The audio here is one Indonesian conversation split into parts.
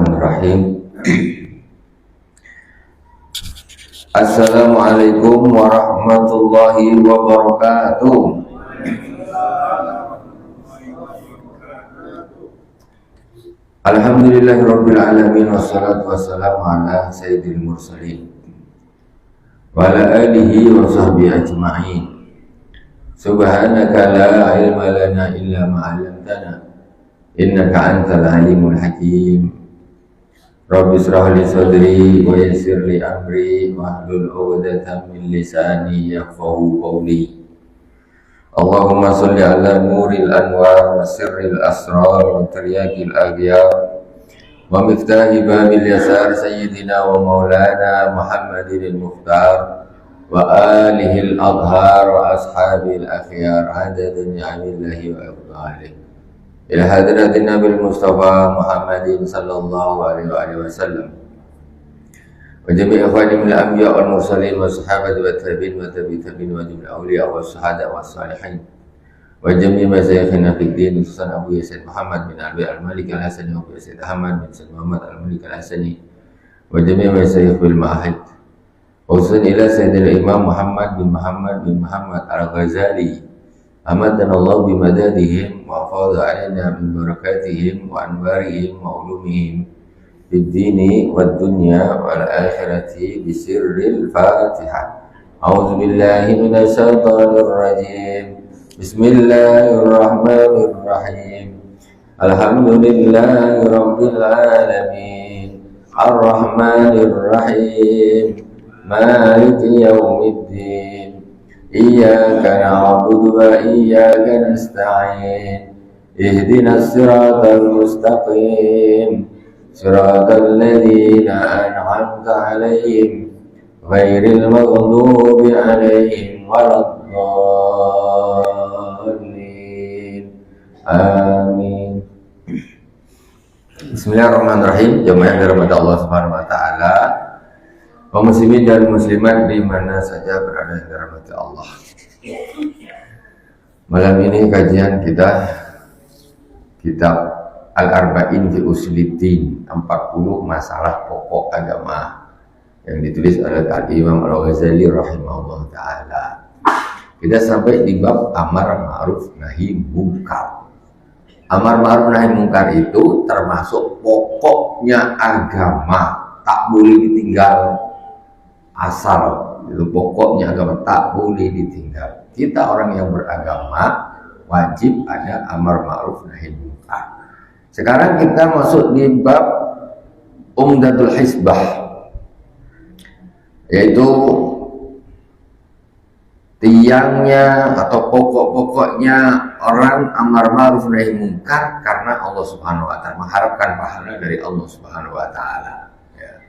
Bismillahirrahmanirrahim. Assalamualaikum warahmatullahi wabarakatuh. Alhamdulillahirabbil alamin wassalatu wassalamu ala sayyidil mursalin wa ala alihi wa sahbihi ajma'in. Subhanaka la ilma lana illa ma 'allamtana innaka antal alimul hakim. Rabbi israh li sadri wa yassir li amri wahlul 'uqdatam min lisani yafqahu qawli. Allahumma sholli ala nuril anwar wa sirril asrar wa tiryakil aghyar wa miftahi babil yasar sayyidina wa maulana Muhammadin al-Mukhtar wa alihi al-adhar wa ashabil akhyar adada ni'amillahi wa afdalihi ila hadratin Nabil Mustafa Muhammadin sallallahu alaihi wasallam wa jami'i ikhwani minal anbiya wal mursalin wa sahabati wa tabi'in wa tabi'in wa jami'il awliya wa syuhada wa salihin wa jami'i masyayikhina fid din khususan Abu Yazid Muhammad bin Abi al-Malik al-Hasani wa Abu Yazid Ahmad bin Said Muhammad al-Malik al-Hasani wa jami'i masyayikh bil ma'ahid khususan ila Sayyidina Imam Muhammad bin Muhammad al-Ghazali amadana Allah bimadadihim wa afadha alaina min barakatihim wa anwarihim wa ulumihim fid dini wad dunya wal akhirati bisirril Fatihah. A'udzu billahi minasy syaithanir rajim. Bismillahirrahmanirrahim. Alhamdulillahi rabbil alamin. Arrahmanir rahim. Maliki yaumiddin. Iyyaka na'budu wa iyyaka nasta'in. Ihdinas siratal mustaqim. Siratal ladzina an'amta 'alaihim ghairil maghdubi 'alaihim waladdallin. Amin. Bismillahirrahmanirrahim. Jemaah yang dirahmati Allah Subhanahu wa taala, kaum muslimin dan muslimat di mana saja berada yang dirahmati Allah. Malam ini kajian kita kitab Al-Arba'in fi Usuluddin, 40 masalah pokok agama yang ditulis oleh Al-Imam Al-Ghazali rahimahullah ta'ala. Kita sampai di bab amar ma'ruf nahi munkar. Amar ma'ruf nahi munkar itu termasuk pokoknya agama, tak boleh ditinggal asal. Itu pokoknya agama, tak boleh ditinggal. Kita orang yang beragama wajib ada amar ma'ruf nahi munkar. Sekarang kita masuk di bab Umdatul Hisbah, yaitu tiangnya atau pokok-pokoknya orang amar ma'ruf nahi munkar karena Allah Subhanahu wa taala, mengharapkan pahala dari Allah Subhanahu wa taala. Ya.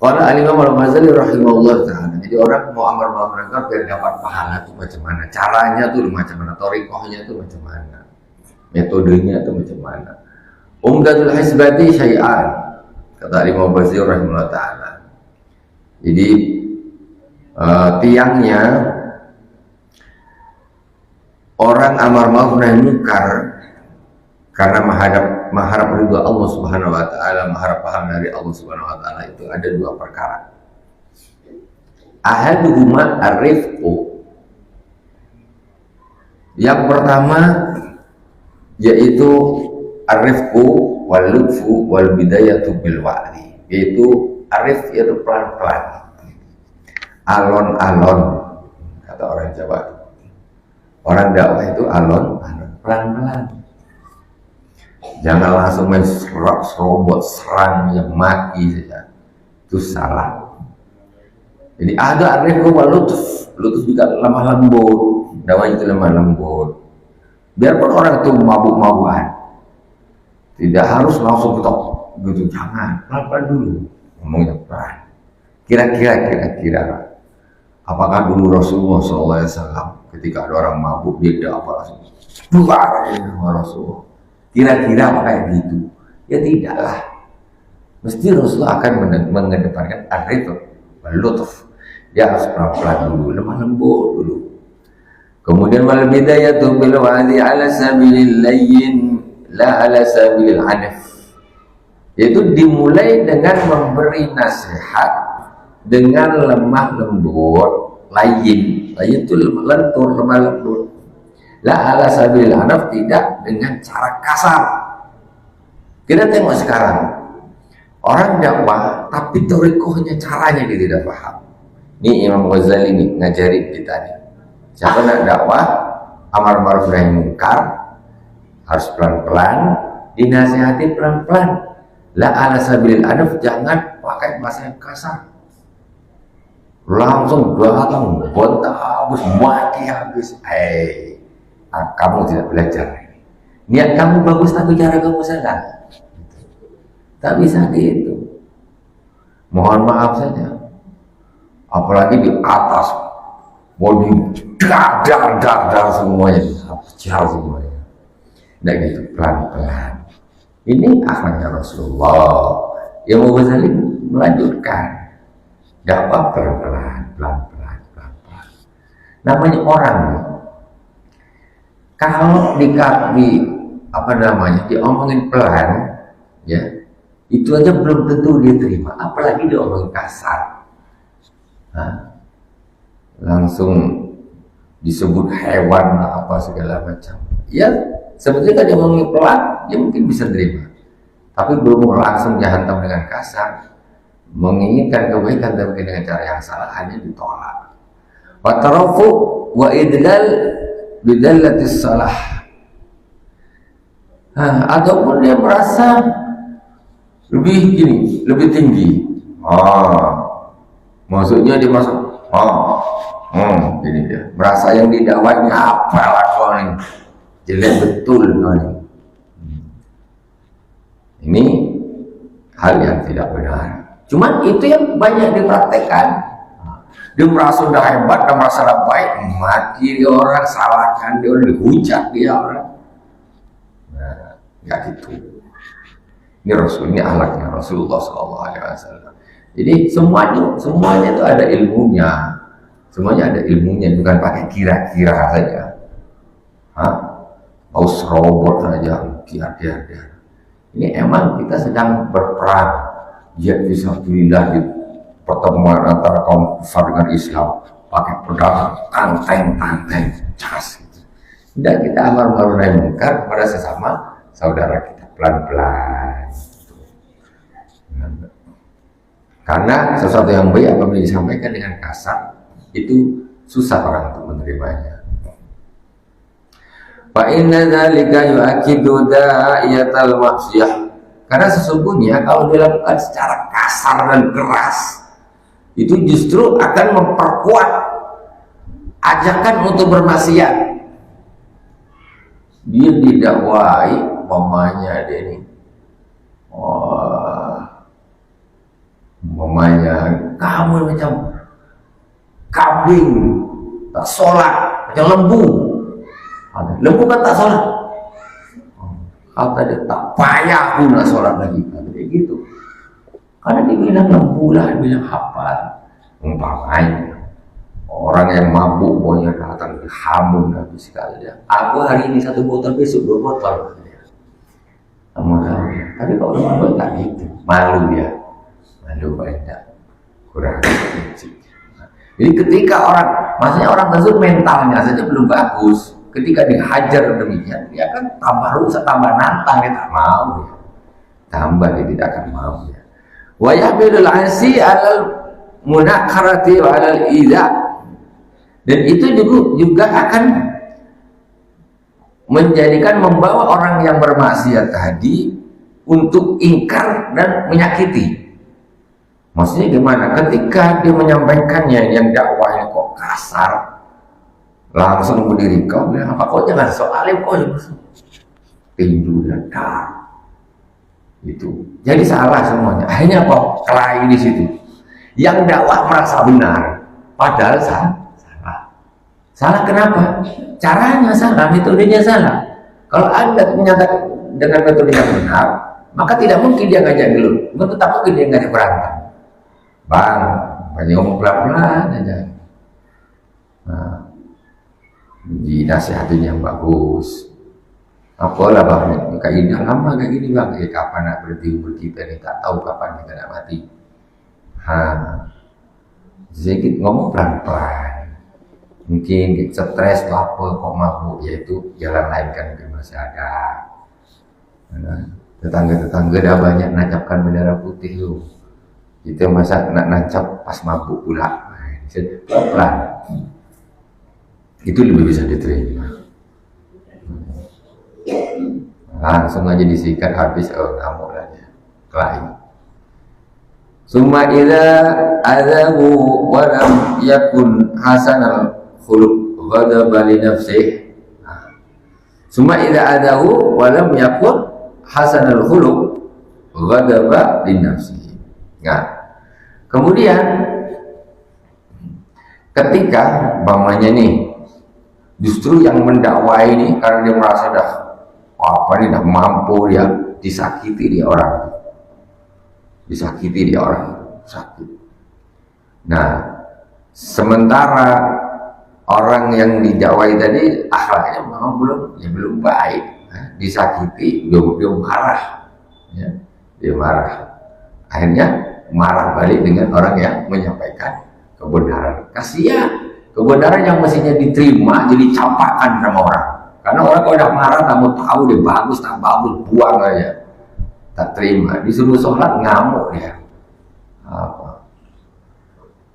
Qala al-Imam Al-Ghazali rahimahullah taala. Jadi orang mau amar ma'ruf nahi munkar biar dapat pahala itu macam mana? Caranya tuh macam mana? Thariqahnya tuh macam mana? Metodenya itu macam mana? Umdatul Hisbati syai'an, kata Imam Ghazali rahimahullah ta'ala. Jadi tiangnya orang amar ma'ruf nahi munkar karena mengharap ridha Allah Subhanahu wa taala, mengharap pahala dari Allah Subhanahu wa taala, itu ada dua perkara. Ahaduhuma ar-rifqu. Yang pertama yaitu ar-rifqu wal lutfu wal bidayatu bil wa'li, yaitu arif yaitu pelan-pelan, alon-alon kata orang Jawa. Orang dakwah itu alon-alon, pelan-pelan. Jangan langsung main serobot serang yang mati saja, itu salah. Jadi ada ar-rifqu wal lutf, lutf juga lemah lembut, dakwah itu lemah lembut. Biarpun orang itu mabuk-mabukan, tidak harus langsung kita gitu, jangan, pelan-pelan dulu, ngomongnya pelan. Kira-kira apakah dulu Rasulullah SAW ketika ada orang mabuk dia tidak apa langsung buar Rasulullah? Kira-kira apakah gitu? Ya tidaklah. Mesti Rasulullah akan mengedepankan ar-rifq wal lutf. Dia harus pelan-pelan dulu, lemah lembut dulu. Kemudian wal bidayatu bil wa'di ala sabilil layyin la ala sabilil anaf, yaitu dimulai dengan memberi nasihat dengan lemah lembut, layin itu lentur, lemah lembut. La ala sabilil anaf, tidak dengan cara kasar. Kita tengok sekarang orang dakwah tapi torikohnya, caranya dia tidak paham. Ini Imam Ghazali ini ngajarin kita nih, siapa nak dakwah amar ma'ruf nahi munkar harus pelan-pelan, dinasihati pelan-pelan. La ala sabilil anaf, jangan pakai bahasa yang kasar, langsung datang bontak habis, maki habis. Kamu tidak belajar. Niat kamu bagus tapi cara kamu salah. Tak bisa gitu. Mohon maaf saja. Apalagi di atas, body dar semuanya, pecah semuanya. Tidak gitu, pelan-pelan. Ini akhlaknya Rasulullah. Yang Imam Ghazali melanjutkan dakwah pelan-pelan. Namanya orang, kalau diomongin pelan, ya, itu aja belum tentu dia terima, apalagi diomongin kasar. Langsung disebut hewan apa segala macam. Ya, sebetulnya dia ngomongin pelan, dia mungkin bisa terima. Tapi belum langsung dihantam dengan kasar, menginginkan kebaikan tapi dengan cara yang salah, hanya ditolak. Wa tarafu wa idlal bidallatis salah. Ataupun dia merasa lebih tinggi. Maksudnya dia masuk. Ini dia. Merasa yang didakwahnya apalah kau nih. Jelek betul kau nih. Ini hal yang tidak benar. Cuman itu yang banyak dipraktekkan. Dia merasa udah hebat, dia merasa udah baik, mati dia orang, salahkan dia orang, dihujat dia orang. Nggak gitu. Ini akhlaknya Rasulullah SAW. Jadi semuanya itu ada ilmunya. Semuanya ada ilmunya, bukan pakai kira-kira saja. Paus robot saja, kira-kira. Ini emang kita sedang berperang jihad fisabilillah di pertemuan antara kaum kufar dengan Islam, pakai pedang, tanteng, cas. Tidak, kita amar ma'ruf nahi munkar pada sesama saudara kita pelan-pelan. Karena sesuatu yang baik apabila disampaikan dengan kasar, itu susah orang untuk menerimanya. Fa inna dzalika yu'akkidu da'iyatal maksiyah. Karena sesungguhnya kalau dilakukan secara kasar dan keras, itu justru akan memperkuat ajakan untuk bermaksiat. Dia didakwahi, umpamanya dia ini, kamu macam kambing tak sholat, macam lembu kan tak sholat. Kata dia, tak payah aku nak sholat lagi. Kata dia gitu. Karena dia bilang lembu lah, dia bilang hafal. Umpamanya orang yang mabuk pokoknya datang dihamun habis sekali dia. Aku hari ini 1 botol, besok 2 botol. Tapi kalau orang mabuk tak gitu, malu dia. Malu banyak, kurang kecil. Jadi ketika maksudnya orang tersebut mentalnya saja belum bagus, ketika dihajar demikian, dia akan tambah rusak, tambah nantang, dia tak mau ya. Dia tidak akan mau ya. Wa yahmilul ansi alal munakharati wa alal idza. Dan itu juga akan membawa orang yang bermaksiat tadi untuk ingkar dan menyakiti. Maksudnya gimana? Ketika dia menyampaikannya yang dakwahnya kok kasar, langsung berdiri, kau bilang apa? Kau jangan soalim, kau tinju dan dar. Itu jadi salah semuanya. Akhirnya kok kelahi di situ. Yang dakwah merasa benar, padahal salah. Salah kenapa? Caranya salah, metodenya salah. Kalau Anda menyatakan dengan metode yang benar, maka tidak mungkin dia ngajak dulu. Tetap mungkin dia ngajak berantem. Bang, banyak ngomong pelan-pelan aja. Dinasihatin yang bagus. Apalah bang, kaidah lama kayak gini bang. Kapan nak berhenti umur kita nih? Tak tahu kapan kita nak mati. Sedikit ngomong pelan-pelan. Mungkin stres atau apa kok mabuk, yaitu jalan lain kan masih ada. Tetangga-tetangga dah banyak nancapkan bendera putih tu. Kita masa nak nancap pas mabuk pula. Pelan-pelan. Itu lebih bisa diterima. Langsung aja disikat habis, ngamuk lah dia. Kelahi. Summa idza adahu wa lam yakun hasanal khuluq ghadaba li nafsihi. Summa idza adahu wa lam yakun hasanal khuluq ghadaba li nafsihi. Nah, kemudian ketika bapaknya nih justru yang mendakwai ini karena dia merasa dah dah mampu, dia disakiti dia orang, sakit. Nah, sementara orang yang didakwai tadi akhlaknya memang belum baik, disakiti, dia marah, dia marah. Akhirnya marah balik dengan orang yang menyampaikan kebenaran. Kasihan, kebenaran yang mestinya diterima jadi campakan sama orang. Karena orang kalau udah marah, kamu tahu dia bagus tak bagus, buang aja, tak terima. Disuruh sholat ngamuk dia. Apa?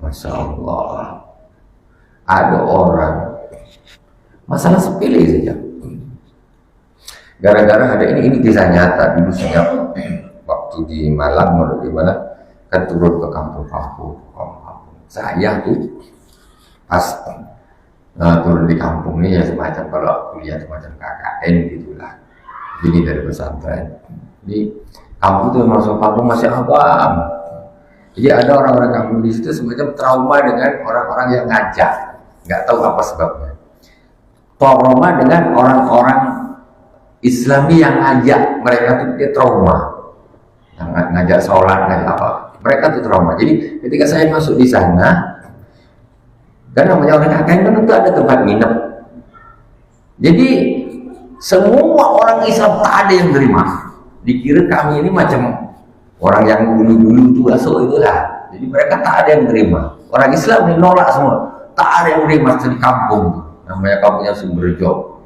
Masya Allah. Ada orang masalah sepele saja. Gara-gara ada ini kisah nyata dulu saya waktu di Malang atau di mana kan turun ke kampung-kampung. Saya tuh pas turun di kampung ini ya semacam kalau kuliah semacam KKN gitulah. Jadi dari pesantren. Di kampung itu masuk kampung masih awam. Jadi ada orang-orang kampung di situ semacam trauma dengan orang-orang yang ngajak, nggak tahu apa sebabnya. Trauma dengan orang-orang Islami yang ngajak, mereka tuh dia trauma. Yang ngajak sholat, ngajak apa? Mereka tuh trauma. Jadi ketika saya masuk di sana, kan namanya orang KKN kan itu ada tempat nginep. Jadi semua orang Islam tak ada yang terima. Dikira kami ini macam orang yang dulu-dulu tuh asal itulah. Jadi mereka tak ada yang terima. Orang Islam ini nolak semua. Tak ada yang terima di kampung. Namanya kampungnya Sumberjo.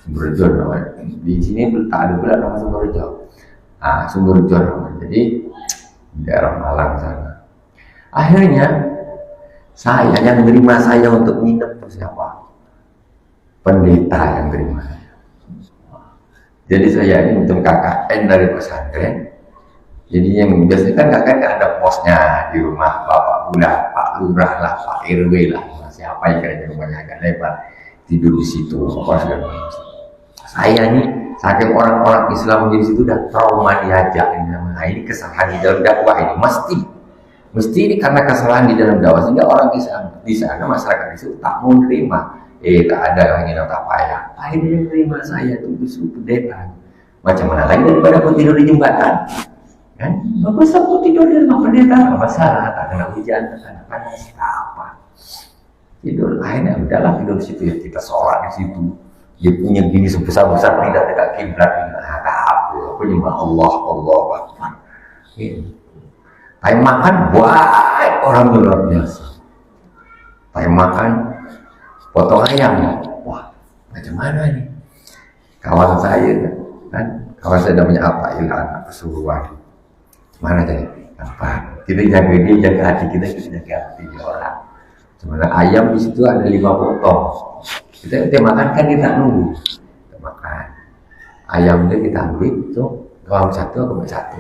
Sumberjo namanya. Di sini tak ada pula nama Sumberjo. Sumberjo namanya. Jadi di daerah Malang sana. Akhirnya saya yang menerima saya untuk nginep itu siapa? Pendeta yang terima saya. Jadi saya ini untuk KKN dari pesantren. Jadi yang biasanya kan KKN kan ada posnya di rumah Bapak Lurah, Pak Lurah lah, Pak RW lah, siapa yang kira rumahnya agak lebar, tidur di situ. Saya ini saking orang-orang Islam di situ udah trauma diajak ini. Nah, ini kesalahan di dalam dakwah ini mesti ini karena kesalahan di dalam dakwah sehingga orang Islam di sana masyarakat di situ tak mau menerima. Tak ada lagi tak payah. Akhirnya yang menerima saya itu justru pendeta. Macam mana lagi daripada aku tidur di jembatan? Kan? Bagus aku tidur di rumah pendeta, nggak masalah, tak kena hujan, tak kena panas, apa? Tidur, akhirnya udahlah tidur di situ ya, kita sholat di situ. Dia punya gini sebesar-besar tidak kiblat, apa nyembah Allah Akbar. Time makan buat orang luar biasa. Time makan potong ayam, wah macam mana nih? Kawan saya namanya apa? Ilhan Pasuruan. Mana tadi? Apa? Kita jaga dia, jaga hati kita jaga hati dia orang. Sebenarnya ayam di situ ada 5 potong. Kita makan kan kita nunggu. Kita makan. Ayam itu kita ambil, tuh kalau satu aku ambil satu.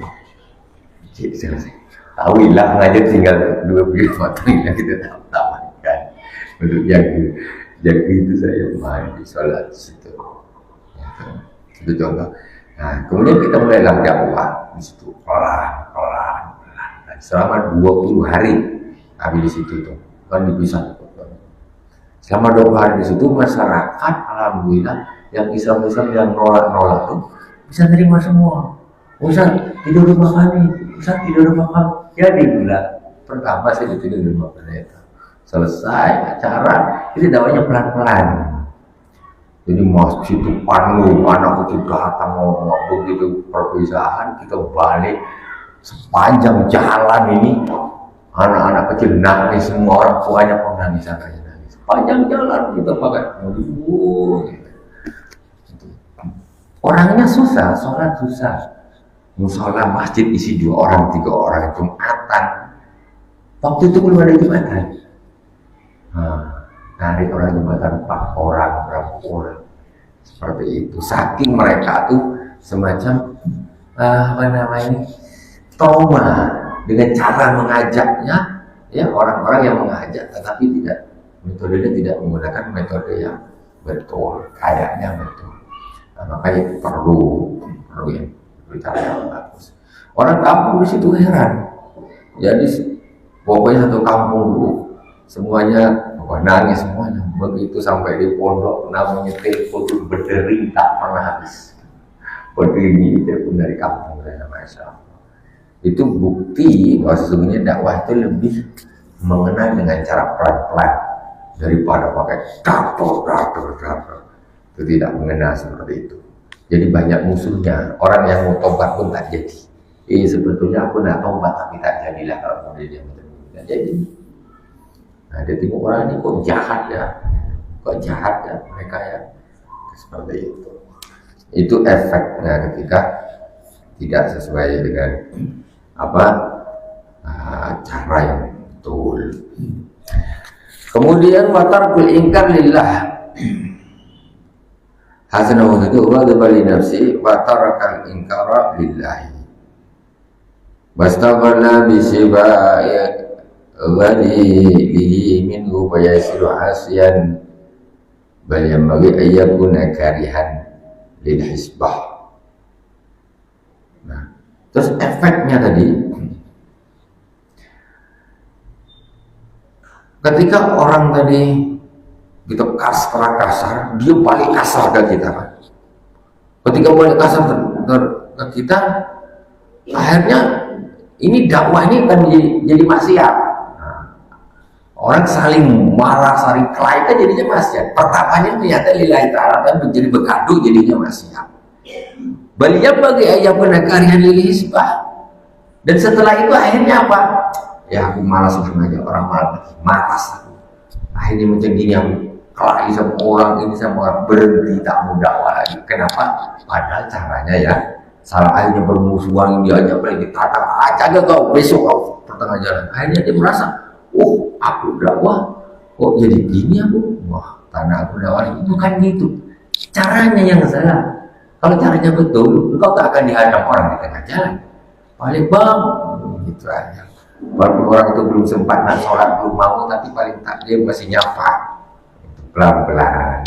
Jadi selesai. Tahu hilang aja tinggal 2 biji potong yang kita tawarkan. Untuk jaga itu saya main di sholat di situ. Itu contoh. Nah, kemudian kita mulai dakwah di situ pelan. Dan selama 20 hari kami di situ tuh kan dipisah. Selama 20 hari di situ masyarakat alhamdulillah yang Islam yang nolak tuh bisa terima semua. Ustaz tidur di rumah kami, Ustaz tidur di rumah kami. Jadi bulan pertama saya tidur di rumah pendeta. Selesai acara, itu dakwahnya pelan-pelan. Jadi masjid itu penuh, anak kecil datang ngomong begitu perpisahan kita balik sepanjang jalan ini anak-anak kecil nangis, semua orang tuanya pun nangis, sepanjang jalan kita pakai mobil. Orangnya susah, sholat susah. Musola masjid isi 2 orang, 3 orang, Jumatan. Waktu itu belum ada Jumatan. Narik orang Jumatan 4 orang, berapa orang. Seperti itu. Saking mereka tuh semacam trauma dengan cara mengajaknya, ya orang-orang yang mengajak, tetapi metodenya tidak menggunakan metode yang betul, kayaknya betul. Makanya perlu yang bicara yang bagus. Orang kampung di situ heran. Jadi pokoknya satu kampung dulu semuanya nangis semuanya. Begitu sampai di pondok namanya telepon berdering tak pernah habis. Berdiri telepon dari kampung saya, Masya Allah. Itu bukti bahwa sesungguhnya dakwah itu lebih mengenal dengan cara pelan-pelan daripada pakai dator. Itu tidak mengenal seperti itu. Jadi banyak musuhnya. Orang yang mau tobat pun tak jadi. Sebetulnya aku nak tobat tapi tak jadilah kalau kemudian dia tidak jadi. Nah dia tengok orang ini kok jahat ya mereka ya seperti itu. Itu efeknya ketika tidak sesuai dengan cara yang betul. Kemudian watarkul ingkar lillah. Hasanah itu ghadaba li nafsi wa tarakal inkara lillahi. Wastaghfara bi sibai ghadihi minhu wa yasiru asiyan bal yanbaghi ayyakuna karihan lil hisbah. Nah, terus efeknya tadi ketika orang tadi kita kasar, dia balik kasar ke kita kan. Ketika balik kasar ke kita, akhirnya ini dakwah ini akan jadi maksiat. Nah, orang saling marah, saling kelahi kan jadinya maksiat. Pertamanya ternyata lillahi ta'ala dan menjadi bergaduh jadinya maksiat. Beliau bagi ayat penekarian lili hisbah. Dan setelah itu akhirnya apa? Ya aku malas aja, orang malas aku. Akhirnya macam gini aku kelahi sama orang ini sama orang, berhenti tak mau dakwah lagi. Kenapa? Padahal caranya ya salah, akhirnya bermusuhan, diajak lagi ditata aja kau besok kau pertengah jalan. Akhirnya dia merasa, oh aku dakwah kok jadi gini aku, wah karena aku dakwah itu kan gitu. Caranya yang salah. Kalau caranya betul, engkau tak akan dihadap orang di tengah jalan. Paling bang, gitu aja. Walaupun orang itu belum sempat nak sholat, belum mau, tapi paling tak dia masih nyapa. Pelan-pelan.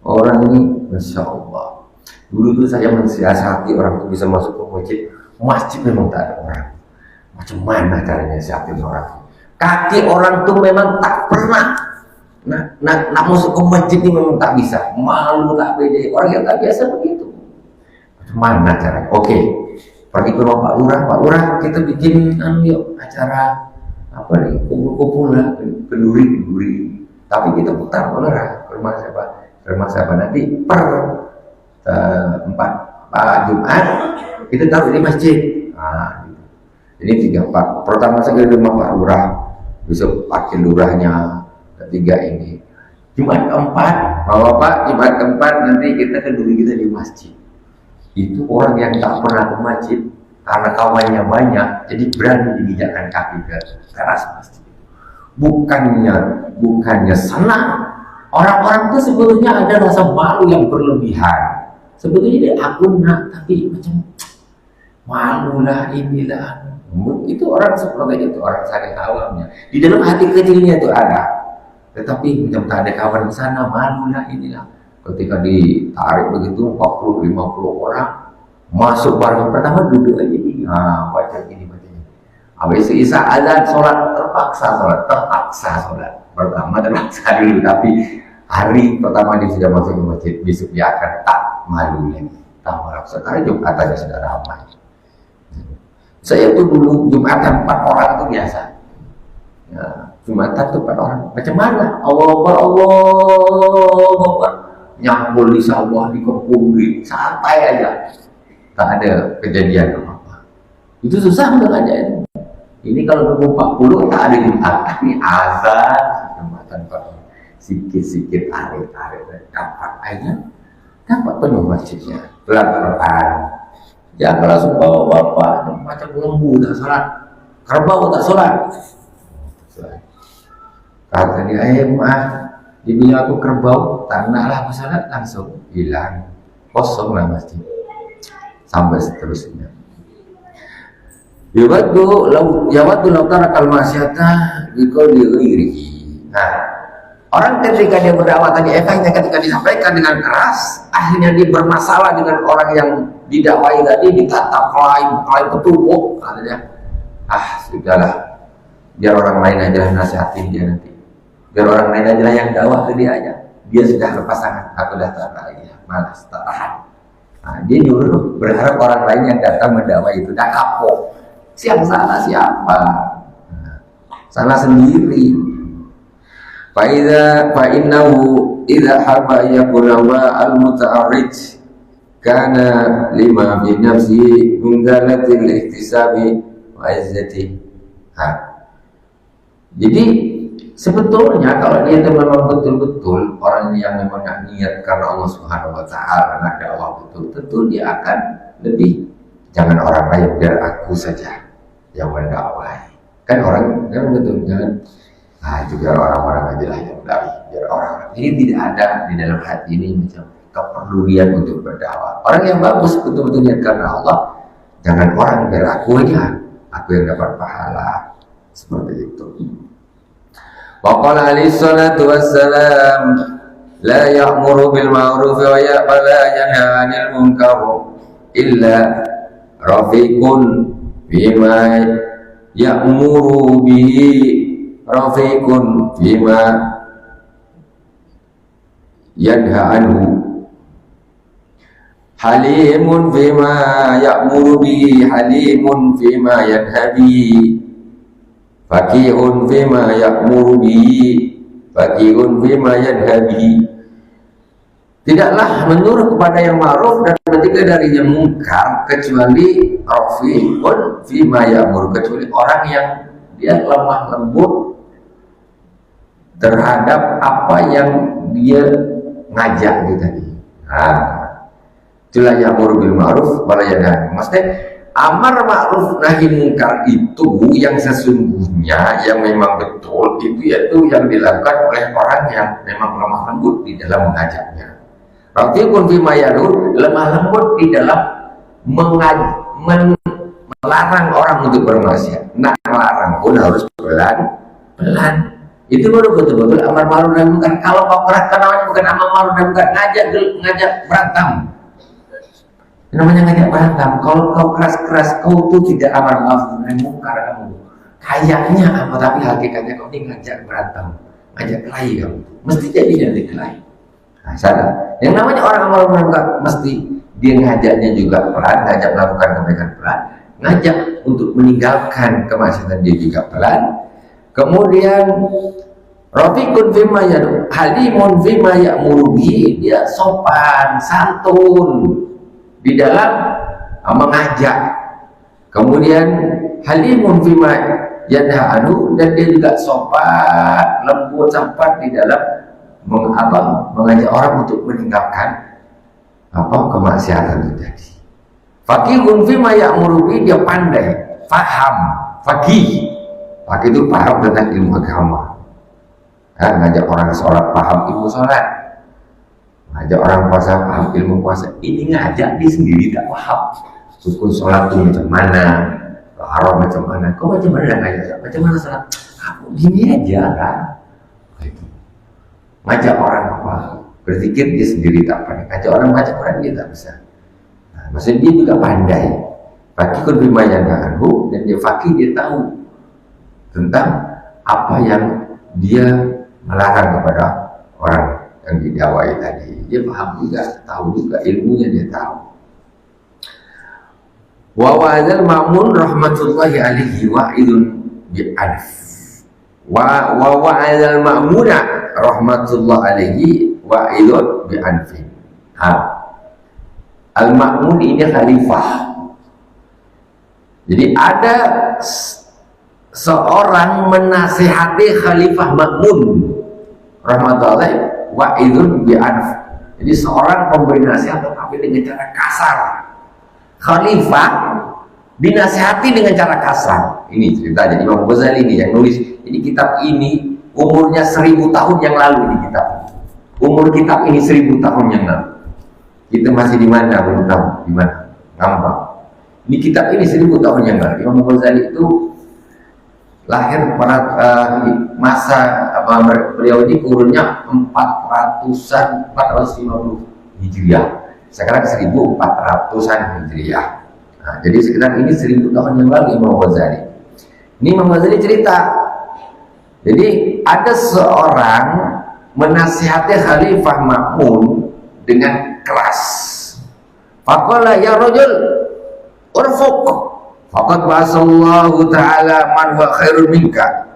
Orang ini, Masya Allah. Dulu tuh saya mensiasati orang itu bisa masuk ke masjid. Masjid memang tak ada orang. Macam mana caranya siapin orang? Kaki orang tuh memang tak pernah. Nak masuk ke masjid ini memang tak bisa. Malu tak pede. Orang yang tak biasa begitu. Macam mana caranya? Oke. Pergi ke rumah Pak Lurah, kita bikin yuk acara apa nih, kumpul-kumpul lah, kenduri. Tapi kita putar Lurah ke rumah siapa nanti per 4 Jumat kita taruh di masjid. Nah, gitu. Ini 3-4. Pertama sekali di rumah Pak Lurah, besok pakai lurahnya, ketiga ini. Jumat keempat, Bapak Jumat keempat nanti kita kenduri kita di masjid. Itu orang yang tak pernah ke masjid karena kawannya banyak, jadi berani diinjakkan kaki ke teras masjid. Bukannya senang. Orang-orang itu sebetulnya ada rasa malu yang berlebihan. Sebetulnya dia nak, tapi macam malu lah inilah. Itu orang seperti itu, orang saling awamnya. Di dalam hati kecilnya itu ada. Tetapi macam tak ada kawan di sana, malu lah inilah. Ketika ditarik begitu 40-50 orang masuk bareng, pertama duduk aja gini, baca gini. Habis itu Isa azan, terpaksa sholat. Pertama terpaksa dulu, tapi hari pertama dia sudah masuk ke masjid, besok dia akan tak malu lagi. Tak malu. Sekarang Jumat aja sudah ramai. Saya tuh dulu Jumatan 4 orang itu biasa. Ya, Jumatan tuh 4 orang. Macam mana? Allah Akbar. nyambul di sawah, di kebun, santai aja, tak ada kejadian apa-apa. Itu susah untuk ngajarin. Ini kalau nunggu 40 tak ada Jumat, ini azan, jumatan sikit-sikit tarik-tarik, dapat aja, dapat penuh masjidnya, pelan-pelan. Jangan langsung bawa bapak macam lembu tak sholat, kerbau tak sholat. Kata dia, maaf, dibilang aku kerbau, tak naklah aku sholat, langsung hilang, kosong lah masjid, sampai seterusnya. Yawaddu law tarakal masyata biqauli ghairihi. Nah, orang ketika dia berdakwah tadi, efeknya ketika disampaikan dengan keras, akhirnya dia bermasalah dengan orang yang didakwai tadi, ditata klaim petunjuk, katanya, sudahlah, biar orang lain aja nasihatin dia nanti, biar orang lain aja yang dakwah ke dia aja, dia sudah lepas tangan, aku dah tak lagi, malas, tak tahan. Nah, dia nyuruh berharap orang lain yang datang mendakwai itu dah kapok. Siapa salah siapa? Salah sendiri. Fa'innahu idza habba yakuna al-muta'arrij kana lima bi nafsi min dalatil ihtisabi wa izzati. Jadi sebetulnya kalau dia itu memang betul-betul orang yang memang niat karena Allah Subhanahu wa taala, ada Allah betul, tentu dia akan lebih, jangan orang lain, biar aku saja yang mendakwai. Kan orang yang betul, jangan itu biar orang-orang aja lah yang mendakwai, biar orang. Jadi tidak ada di dalam hati ini macam kepedulian untuk berdakwah. Orang yang bagus betul-betul niat karena Allah, jangan orang, biar aku aja, aku yang dapat pahala. Seperti itu. Wa qala alaihi salatu wassalam, la ya'muru bil ma'ruf wa yanha 'anil munkar illa rafiqun bima ya'muru bihi rafiqun bima yanha anhu, halimun bima ya'muru bihi halimun bima yanha bihi, faqihun bima ya'muru bihi faqihun bima yanha bihi. Tidaklah menyuruh kepada yang ma'ruf dan mencegah dari yang mungkar kecuali rafiqun fima ya'mur, kecuali orang yang dia lemah lembut terhadap apa yang dia ngajak itu tadi. Itulah ya'mur bil ma'ruf wa la yanha. Maksudnya amar ma'ruf nahi mungkar itu yang sesungguhnya yang memang betul itu yaitu yang dilakukan oleh orang yang memang lemah lembut di dalam mengajaknya. Rafiqun fima ya'mur, lemah lembut di dalam melarang orang untuk bermaksiat. Nah, melarang pun harus pelan-pelan. Itu baru betul-betul amar ma'ruf nahi mungkar. Kalau kau keras, namanya bukan amar ma'ruf nahi mungkar, ngajak berantem. Namanya ngajak berantem. Kalau kau keras-keras, kau tuh tidak amar ma'ruf nahi mungkar kamu. Kayaknya apa, tapi hakikatnya kau ini ngajak berantem, ngajak kelahi kamu. Mesti jadi nanti kelahi. Nah, salah. Yang namanya orang amal mungkar mesti dia ngajaknya juga pelan, ngajak melakukan kebaikan pelan, ngajak untuk meninggalkan kemaksiatan dia juga pelan. Kemudian rafiqun fima ya'muru, halimun fima ya'muru bihi, dia sopan, santun di dalam mengajak. Kemudian halimun fima yanha anhu, dan dia juga sopan, lembut, sabar di dalam mengajak orang untuk meninggalkan kemaksiatan itu tadi. Faqihun fima ya'muru bihi, dia pandai, paham, faqih itu paham tentang ilmu agama. Ngajak orang sholat, paham ilmu sholat. Ngajak orang puasa, paham ilmu puasa. Ini ngajak dia sendiri tak paham rukun sholat itu macam mana, haram macam mana. Kau macam mana ngajak? Macam mana sholat? Aku gini aja kan. Ngajak orang apa? Berpikir dia sendiri tak pandai. Ngajak orang baca Quran dia tak bisa. Maksudnya dia juga pandai. Faqihun bima yanha anhu, dan dia faqih, dia tahu tentang apa yang dia melarang kepada orang yang didakwai tadi. Dia paham juga, tahu juga, ilmunya dia tahu. Wa wa'adzal ma'mun rahmatullahi alaihi wa'idun bi'alf. Wa wa'adzal ma'muna rahmatullahi alaihi wa'idun bi anfin. Al-Ma'mun ini khalifah. Jadi ada seorang menasihati Khalifah Ma'mun rahmatullahi wa'idun bi anfin. Jadi seorang pemberi nasihat tetapi dengan cara kasar. Khalifah dinasihati dengan cara kasar. Ini ceritanya Imam Ghazali ini yang nulis. Jadi kitab ini umurnya 1000 tahun yang lalu ini kitab. Umur kitab ini 1000 tahun yang lalu. Kita masih di mana belum tahu di mana. Ngambang. Di kitab ini 1000 tahun yang lalu. Imam Ghazali itu lahir pada masa beliau ini kurunnya 450 Hijriah. Sekarang 1400-an Hijriah. Nah, jadi sekitar ini 1000 tahun yang lalu Imam Ghazali. Ini Imam Ghazali cerita. Jadi ada seorang menasihati Khalifah Ma'mun dengan keras. Faqala ya rajul urfuq faqad ba'asallahu ta'ala man huwa khairun minka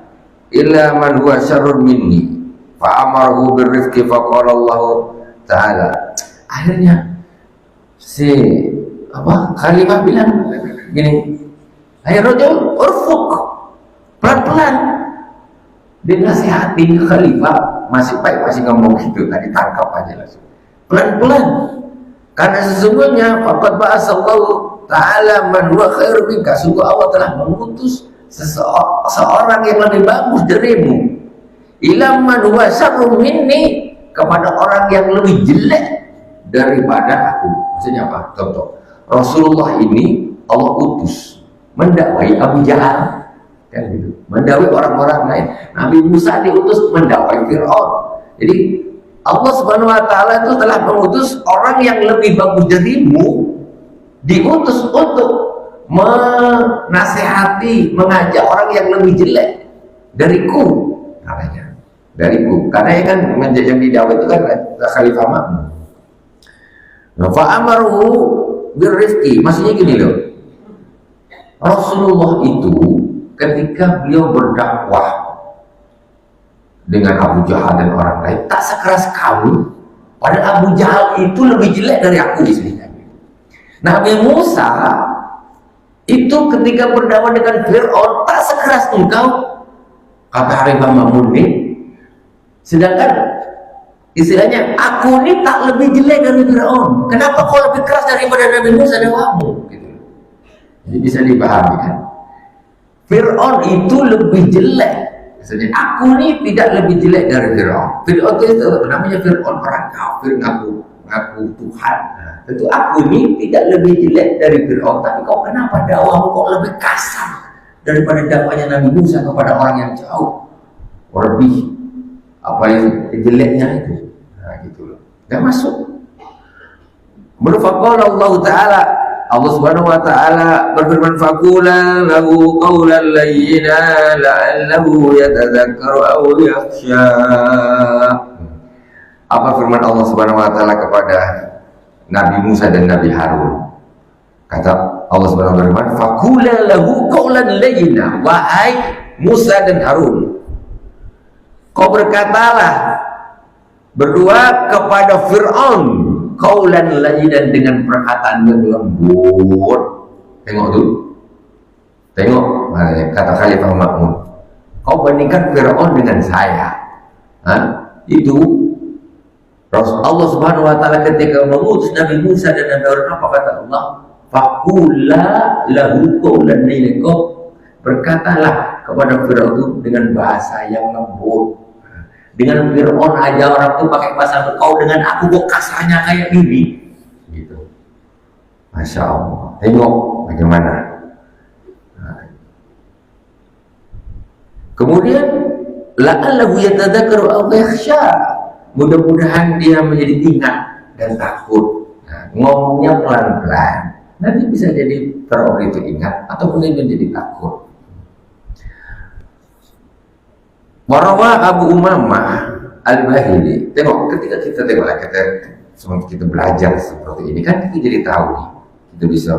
illa man huwa syarrun minni fa'amarahu birrifqi faqala Allah ta'ala. Akhirnya si Khalifah bilang gini, ayo rajul urfuq, pelan-pelan. Dia nasihatin Khalifah, masih baik masih ngomong gitu, tadi tangkap aja langsung. Pelan-pelan. Karena sesungguhnya faqad ba'asallahu ta'ala man huwa khairu minka, sungguh Allah telah mengutus seorang yang lebih bagus darimu, ila man huwa syarrun minni, kepada orang yang lebih jelek daripada aku. Maksudnya apa? Contoh, Rasulullah ini Allah utus mendakwai Abu Jahal, kan gitu, mendakwai orang-orang lain. Nabi Musa diutus mendakwai Fir'aun. Jadi Allah Subhanahu wa taala itu telah mengutus orang yang lebih bagus darimu, diutus untuk menasehati, mengajak orang yang lebih jelek dariku, katanya. Dariku, karena ya kan yang didakwai itu kan Khalifah Ma'mun. Fa amaruhu birrifqi, maksudnya gini loh. Rasulullah itu ketika beliau berdakwah dengan Abu Jahal dan orang lain tak sekeras kamu, padahal Abu Jahal itu lebih jelek dari aku di sini. Nabi Musa itu ketika berdakwah dengan Fir'aun tak sekeras engkau, kata Khalifah Ma'mun ini. Sedangkan istilahnya aku ini tak lebih jelek dari Fir'aun. Kenapa kau lebih keras daripada Nabi Musa dan kamu? Gitu. Jadi bisa dipahami kan? Fir'aun itu lebih jelek. Maksudnya aku ini tidak lebih jelek dari Fir'aun. Fir'aun itu namanya Fir'aun, orang kafir ngaku Tuhan. Nah, tentu aku ini tidak lebih jelek dari Fir'aun. Tapi kau kenapa dakwahmu kok lebih kasar daripada dakwahnya Nabi Musa kepada orang yang jauh lebih apa yang jeleknya itu? Nah gitu loh. Gak masuk. Berfaqala Allah Ta'ala, Allah Subhanahu wa taala berfirman, faqula lahu qawlan layyina la'allahu yatadzakkaru aw yakhsha. Apa firman Allah Subhanahu wa taala kepada Nabi Musa dan Nabi Harun? Kata Allah Subhanahu wa taala, faqula lahu qawlan layyina, wahai Musa dan Harun, kau berkatalah berdua kepada Fir'aun qaulan layyinan, dengan perkataan yang lembut. Tengok tuh, tengok kata Khalifah Ma'mun, kau bandingkan Fir'aun dengan saya. Itu Allah Subhanahu wa taala ketika mengutus Nabi Musa dan Nabi Harun, apa kata Allah? Faqula lahu qaulan layyinan, kau berkatalah kepada Fir'aun dengan bahasa yang lembut. Dengan Fir'aun aja orang tuh pakai bahasa lembut, kau dengan aku kok kasarnya kayak gini gitu. Masya Allah, tengok bagaimana. Kemudian la'allahu yatadzakkaru aw yakhsha, mudah-mudahan dia menjadi ingat dan takut. Ngomongnya pelan-pelan, nanti bisa jadi Fir'aun itu ingat ataupun dia menjadi takut. Warawa Abu Umamah Al-Bahili. Tengok, ketika kita tengoklah, kita belajar seperti ini kan kita jadi tahu nih, kita bisa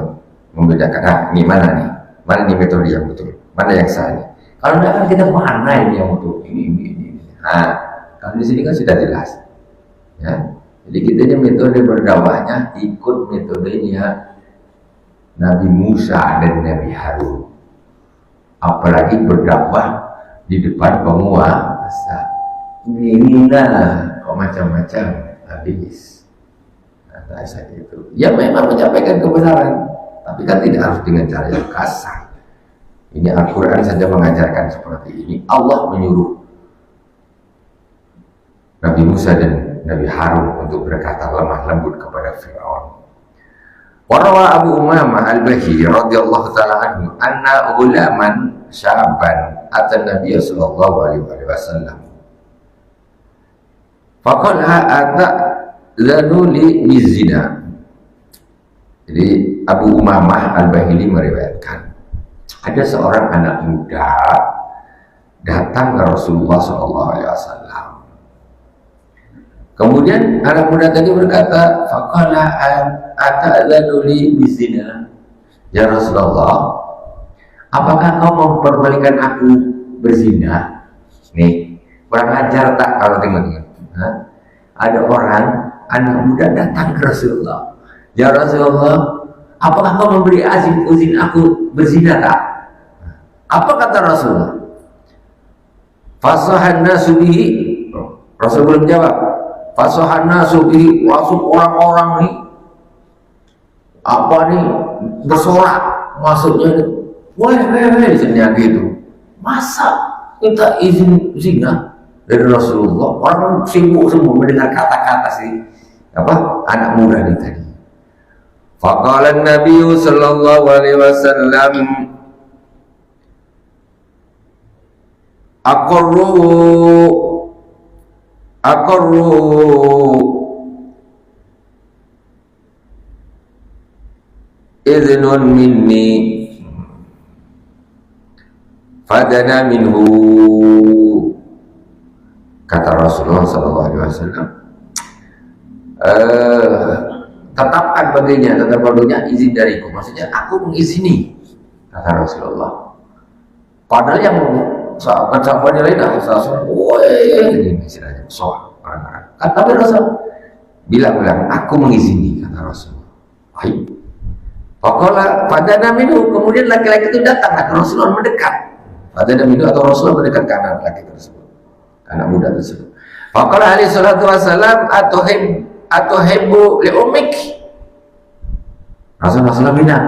membedakan ini mana nih metode yang betul, mana yang salah. Kalau tidak kan kita mana ini yang betul, ini. Nah, kalau di sini kan sudah jelas. Ya. Jadi kita ini metode berdakwahnya ikut metodenya Nabi Musa dan Nabi Harun. Apalagi berdakwah di depan penguasa. Inilah kok macam-macam habis. Kata saya itu. Ya memang menyampaikan kebenaran, tapi kan tidak harus dengan cara yang kasar. Ini Al-Quran saja mengajarkan seperti ini. Allah menyuruh Nabi Musa dan Nabi Harun untuk berkata lemah lembut kepada Fir'aun. Warawa Abu Umamah Al-Bahili radhiyallahu ta'ala anhu anna ghulaman syaban atan Nabiy sallallahu alaihi wasallam faqala ata'zanu li bizina. Jadi Abu Umamah Al-Bahili meriwayatkan ada seorang anak muda datang ke Rasulullah sallallahu alaihi wasallam. Kemudian anak muda tadi berkata, faqala ata'zanu li bizina. Ya Rasulullah, apakah kau memperbolehkan aku berzina? Nih, kurang ajar tak kalau tengok-tengok. Ada orang anak muda datang ke Rasulullah. Ya Rasulullah, apakah kau memberi izin aku berzina tak? Apa kata Rasulullah? Fasahan nasu bihi. Rasul belum jawab. Fasahan nasu bihi, langsung orang-orang nih apa nih bersorak maksudnya, wah misalnya gitu, masa minta izin zina dari Rasulullah? Orang sibuk semua mendengar kata-kata sih apa anak muda ini tadi. Faqala Nabi sallallahu alaihi wasallam aqarru idhnun minni fadana minhu. Kata Rasulullah sallallahu alaihi wasallam, tetapkan baginya izin dariku, maksudnya aku mengizini, kata Rasulullah. Padahal yang sahabat-sahabatnya lain langsung, ini istilahnya soal orang-orang. Tapi Rasul bilang, aku mengizini, kata Rasul. Baik. Pokoknya pada naminu, kemudian laki-laki itu datang, ke Rasulullah mendekat. Pada naminu atau Rasulullah mendekat ke anak laki tersebut, anak muda tersebut. Pokoknya alaihi salatu wassalam atau hebu li umik. Rasulullah bilang,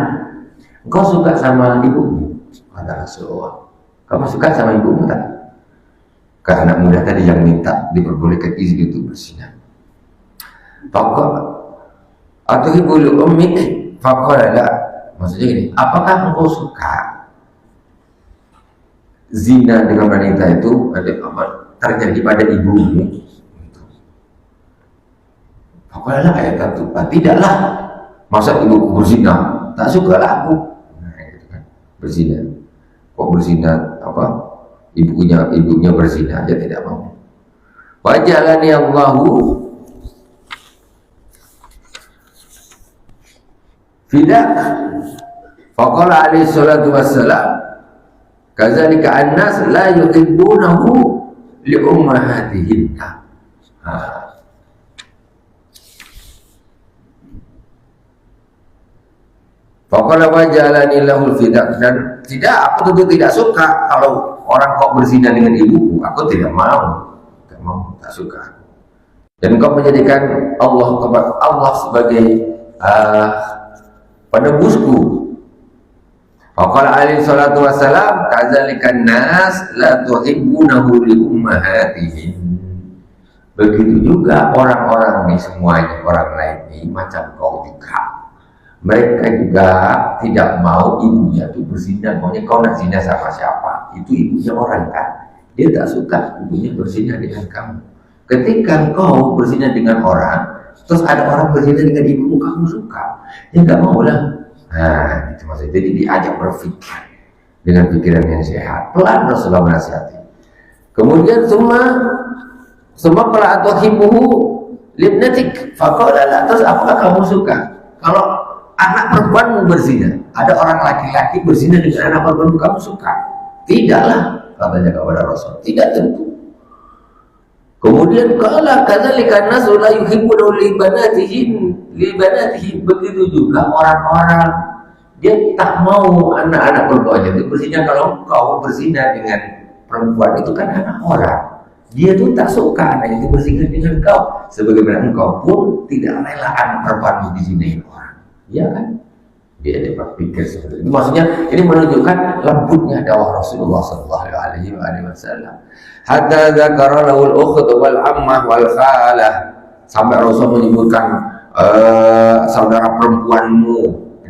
engkau suka sama ibumu? Kata Rasulullah, kamu suka sama ibumu tak? Ke anak muda tadi yang minta diperbolehkan izin untuk berzina. Pokoknya atau hebu li umik. Faqala la, maksudnya gini, apakah engkau suka zina dengan wanita itu terjadi pada ibumu? Faqala la, ayat itu, tidaklah, masa ibu berzina, tak suka lah aku. Nah, gitu kan, berzina, kok berzina apa? Ibunya berzina, dia tidak mau. Wajalani Allahu fidak. Faqala alaihi salatu wassalam kadzalika annas la yuhibbunahu li ummahatihinna. Faqala wajalani lahul fidak, dan tidak, aku tentu tidak suka kalau orang kok berzina dengan ibuku, aku tidak mau, tak suka. Dan kau menjadikan Allah sebagai penebusku. Faqala alaihi salatu wassalam kadzalikan nas la tuhibbunahu li ummahatihim. Begitu juga orang-orang ini semuanya, orang lain ini macam kau juga. Mereka juga tidak mau ibunya itu berzina. Maunya kau nak zina sama siapa? Itu ibunya orang kan. Dia tak suka ibunya berzina dengan kamu. Ketika kau berzina dengan orang, terus ada orang berzina dengan ibumu, kamu suka, ya nggak mau lah. Nah, itu maksudnya. Jadi diajak berpikir dengan pikiran yang sehat. Pelan Rasulullah menasihati. Kemudian semua para atuhibuhu libnatik. Faqala la, terus apakah kamu suka kalau anak perempuanmu berzina? Ada orang laki-laki berzina dengan anak perempuanmu, kamu suka? Tidaklah, katanya kepada Rasul. Tidak tentu. Kemudian qala kadzalika an-nasu la yuhibbuna li banatihim, begitu juga orang-orang dia tak mau anak-anak perempuannya itu berzina. Kalau kau berzina dengan perempuan itu kan anak orang, dia tuh tak suka anak itu berzina dengan kau, sebagaimana engkau pun tidak rela anak perempuanmu dizinain orang, ya kan? Dia berpikir seperti itu. Maksudnya ini menunjukkan lembutnya dakwah Rasulullah sallallahu alaihi wasallam. Hatta dzakara lahul ukht wal ammah wal khalah, sampai Rasul menyebutkan saudara perempuanmu,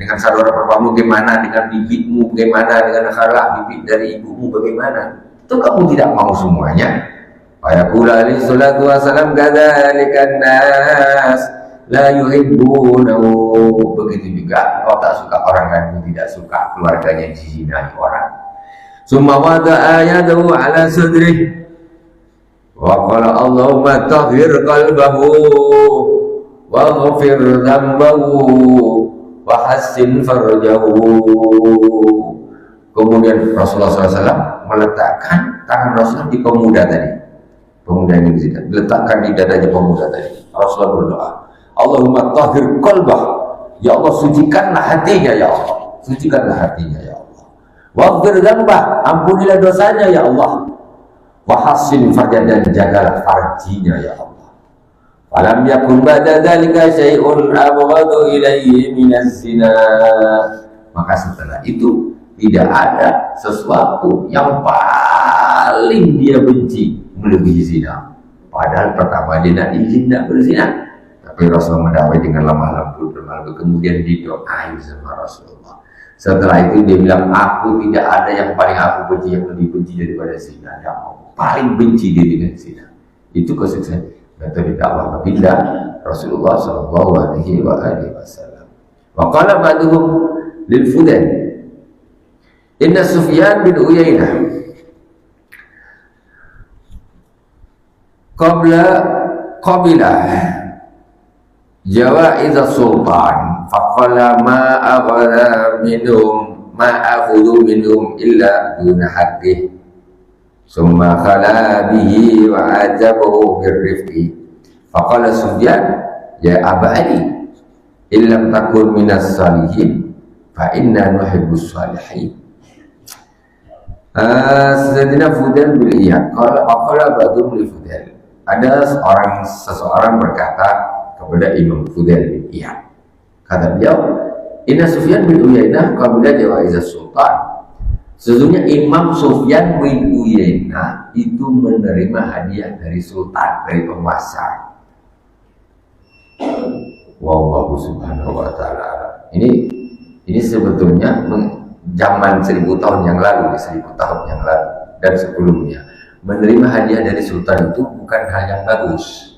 dengan saudara perempuanmu bagaimana, dengan bibitmu bagaimana, dengan khalah bibit dari ibumu bagaimana. Itu kamu tidak mau semuanya. Fayaqulu alaihi salatu wasallam kadzalikan nas la yuhibbunahu, begitu juga kau tak suka orang lain tidak suka keluarganya dizinai orang. Summa wada'a yadahu ala sadrihi wa qala Allahumma tahhir qalbahu wa ghfir dhanbahu wa hassin farjahu. Kemudian Rasulullah SAW meletakkan tangan Rasulullah di pemuda tadi, pemuda yang berzina, diletakkan di dadanya pemuda tadi. Rasulullah berdoa, Allahumma tahhir qalbah, ya Allah sucikanlah hatinya ya Allah, sucikanlah hatinya ya Allah. Waghfir dzambah, ampunilah dosanya ya Allah. Wa hassin farjah, dan jagalah farjinya ya Allah. Falam yakun ba'da dzalika syai'un abghadu ilayhi minaz zina. Maka setelah itu tidak ada sesuatu yang paling dia benci melebihi zina. Padahal pertama dia nak izin nak berzina, tapi Rasul mendakwai dengan lemah lembut bermalu. Kemudian didoai sama Rasulullah. Setelah itu dia bilang, aku tidak ada yang paling aku benci, yang lebih benci daripada zina. Ya Allah, paling benci dia dengan zina. Itu kesuksesan metode dakwah baginda Rasulullah sallallahu alaihi wasallam. Wa qala ba'duhum lil Fudail, inna Sufyan bin Uyainah qabila jawaiz sultan faqala ma aghadha minhum ma akhudhu minhum illa duna haqqih summa khala bihi wa ajabahu birrifqi faqala Sufyan ya Aba Ali illam takun minas salihin fa inna nuhibbus salihin. Sayyidina Fudail bin Iyad qala ba'dhum li Fudail, ada seseorang berkata kepada Imam Fudail bin Iyad, kata beliau, inna Sufyan bin Uyainah qabila jawaiz sultan, sesungguhnya Imam Sufyan bin Uyainah itu menerima hadiah dari sultan, dari penguasa. Wallahu subhanahu wa ta'ala. Ini sebetulnya zaman 1000 tahun yang lalu, 1000 tahun yang lalu dan sebelumnya. Menerima hadiah dari sultan itu bukan hal yang bagus.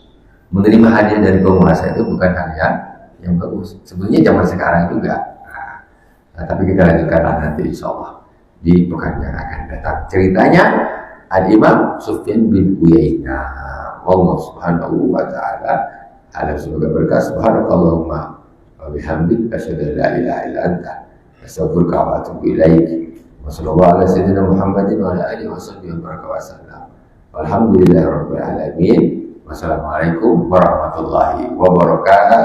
Menerima hadiah dari penguasa itu bukan hal yang bagus. Sebetulnya zaman sekarang juga. Nah, tapi kita lanjutkan nanti insya Allah di pekan yang akan datang. Ceritanya Al-Imam Sufyan bin Uyainah. Allah subhanahu wa ta'ala alam, semoga berkah. Subhanakallahumma wa bihamdik asyhadu an la ilaha illa anta astaghfiruka wa atubu ilaik. Wa sallallahu ala sayyidina Muhammadin wa ala alihi wa sahbihi wa sallam. Walhamdulillahirabbil alamin. Wassalamualaikum warahmatullahi wabarakatuh.